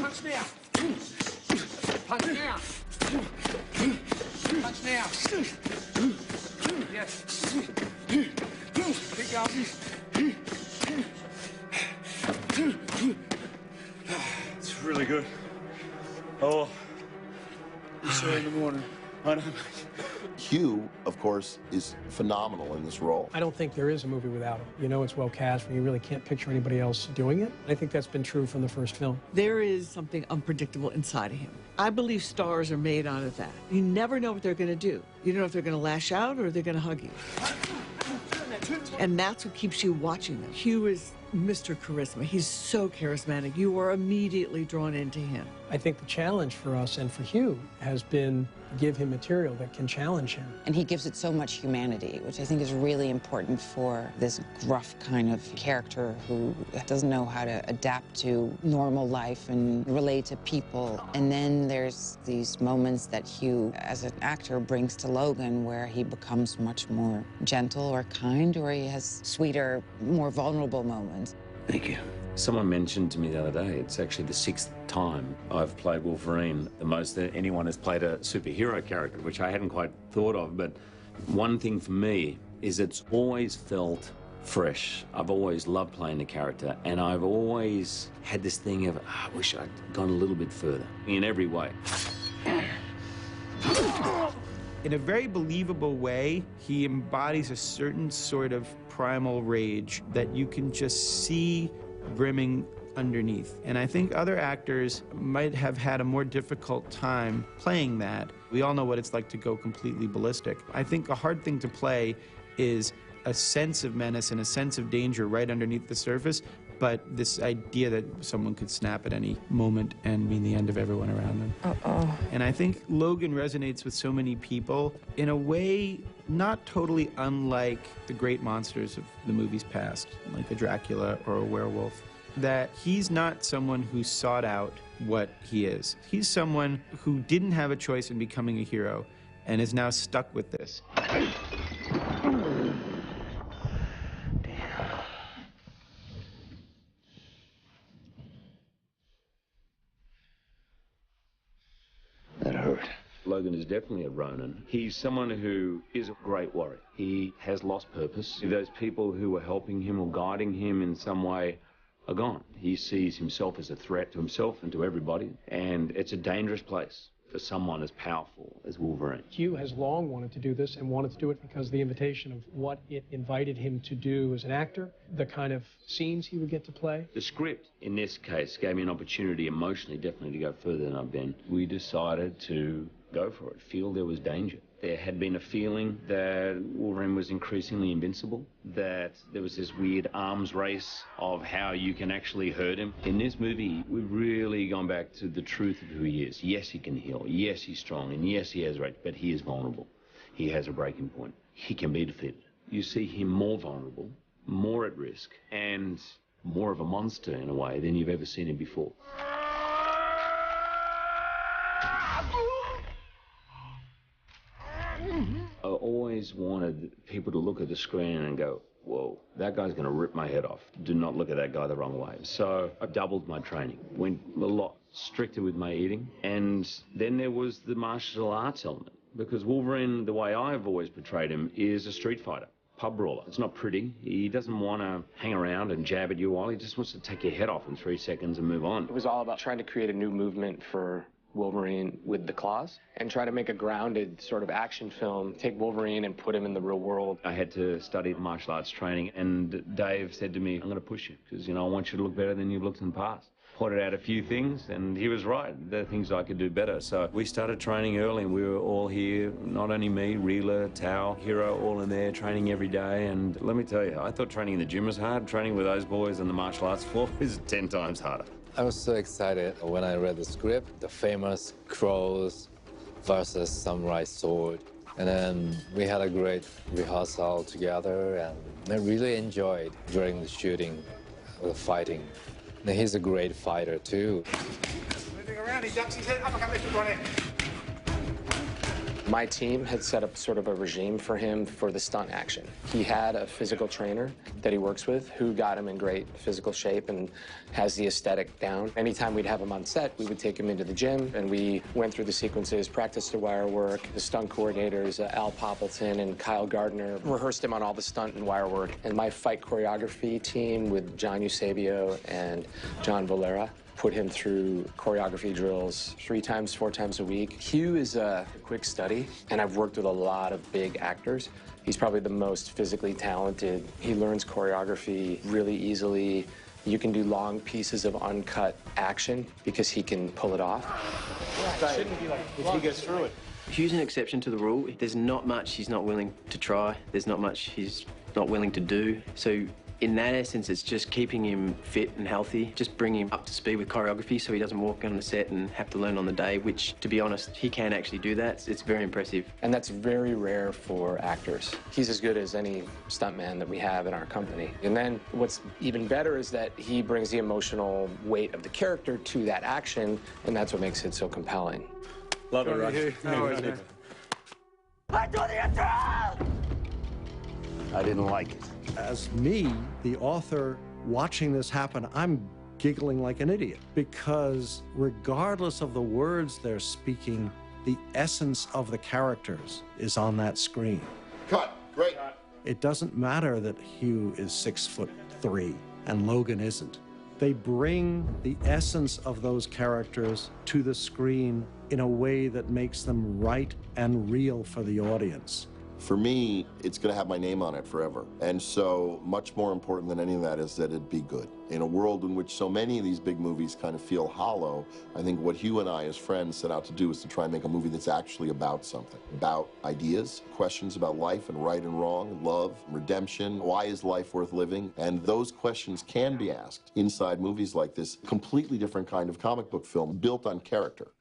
Punch now. Punch now. Punch now. Yes. Keep going. It's really good. Oh, we'll see you in the morning. I know. Hugh, of course, is phenomenal in this role. I don't think there is a movie without him. You know it's well cast when you really can't picture anybody else doing it. I think that's been true from the first film. There is something unpredictable inside of him. I believe stars are made out of that. You never know what they're going to do. You don't know if they're going to lash out or they're going to hug you. And that's what keeps you watching them. Hugh is Mr. Charisma. He's so charismatic. You are immediately drawn into him. I think the challenge for us and for Hugh has been to give him material that can challenge him. And he gives it so much humanity, which I think is really important for this gruff kind of character who doesn't know how to adapt to normal life and relate to people. And then there's these moments that Hugh, as an actor, brings to Logan where he becomes much more gentle or kind, or he has sweeter, more vulnerable moments. Thank you. Someone mentioned to me the other day, it's actually the 6th time I've played Wolverine, the most that anyone has played a superhero character, which I hadn't quite thought of. But one thing for me is it's always felt fresh. I've always loved playing the character, and I've always had this thing of, I wish I'd gone a little bit further in every way. In a very believable way, he embodies a certain sort of primal rage that you can just see brimming underneath. And I think other actors might have had a more difficult time playing that. We all know what it's like to go completely ballistic. I think a hard thing to play is a sense of menace and a sense of danger right underneath the surface, but this idea that someone could snap at any moment and mean the end of everyone around them. Uh-oh. And I think Logan resonates with so many people in a way not totally unlike the great monsters of the movies past, like a Dracula or a werewolf, that he's not someone who sought out what he is. He's someone who didn't have a choice in becoming a hero and is now stuck with this. That hurt. Logan is definitely a Ronin. He's someone who is a great warrior. He has lost purpose. Those people who were helping him or guiding him in some way are gone. He sees himself as a threat to himself and to everybody, and it's a dangerous place for someone as powerful as Wolverine. Hugh has long wanted to do this and wanted to do it because of the invitation of what it invited him to do as an actor, the kind of scenes he would get to play. The script, in this case, gave me an opportunity emotionally, definitely, to go further than I've been. We decided to go for it, feel there was danger. There had been a feeling that Wolverine was increasingly invincible, that there was this weird arms race of how you can actually hurt him. In this movie, we've really gone back to the truth of who he is. Yes, he can heal. Yes, he's strong. And yes, he has rage, but he is vulnerable. He has a breaking point. He can be defeated. You see him more vulnerable, more at risk, and more of a monster in a way than you've ever seen him before. I always wanted people to look at the screen and go, whoa, that guy's going to rip my head off. Do not look at that guy the wrong way. So I doubled my training, went a lot stricter with my eating. And then there was the martial arts element, because Wolverine, the way I've always portrayed him, is a street fighter, pub brawler. It's not pretty. He doesn't want to hang around and jab at you while. He just wants to take your head off in 3 seconds and move on. It was all about trying to create a new movement for Wolverine with the claws and try to make a grounded sort of action film, take Wolverine and put him in the real world. I had to study martial arts training, and Dave said to me, I'm going to push you because, you know, I want you to look better than you've looked in the past. Pointed out a few things, and he was right. There are things I could do better. So we started training early, and we were all here, not only me, Reeler, Tao, Hero, all in there, training every day. And let me tell you, I thought training in the gym was hard. Training with those boys on the martial arts floor is 10 times harder. I was so excited when I read the script, the famous crows versus samurai sword. And then we had a great rehearsal together, and I really enjoyed during the shooting, the fighting. And he's a great fighter, too. Moving around, he ducks his head, uppercut, left, right hand. My team had set up sort of a regime for him for the stunt action. He had a physical trainer that he works with who got him in great physical shape and has the aesthetic down. Anytime we'd have him on set, we would take him into the gym, and we went through the sequences, practiced the wire work. The stunt coordinators, Al Poppleton and Kyle Gardner, rehearsed him on all the stunt and wire work. And my fight choreography team with John Eusebio and John Valera put him through choreography drills 3 times, 4 times a week. Hugh is a quick study, and I've worked with a lot of big actors. He's probably the most physically talented. He learns choreography really easily. You can do long pieces of uncut action because he can pull it off. It shouldn't be like if he goes through it. Hugh's an exception to the rule. There's not much he's not willing to try. There's not much he's not willing to do. So in that essence, it's just keeping him fit and healthy, just bringing him up to speed with choreography so he doesn't walk on the set and have to learn on the day, which, to be honest, he can actually do that. It's very impressive. And that's very rare for actors. He's as good as any stuntman that we have in our company. And then what's even better is that he brings the emotional weight of the character to that action, and that's what makes it so compelling. Love it, Rocky. I didn't like it. As me, the author, watching this happen, I'm giggling like an idiot because regardless of the words they're speaking, the essence of the characters is on that screen. Cut. Great. It doesn't matter that Hugh is 6'3" and Logan isn't. They bring the essence of those characters to the screen in a way that makes them right and real for the audience. For me, it's going to have my name on it forever. And so much more important than any of that is that it be good. In a world in which so many of these big movies kind of feel hollow, I think what Hugh and I as friends set out to do is to try and make a movie that's actually about something. About ideas, questions about life and right and wrong, love, redemption, why is life worth living? And those questions can be asked inside movies like this. Completely different kind of comic book film built on character.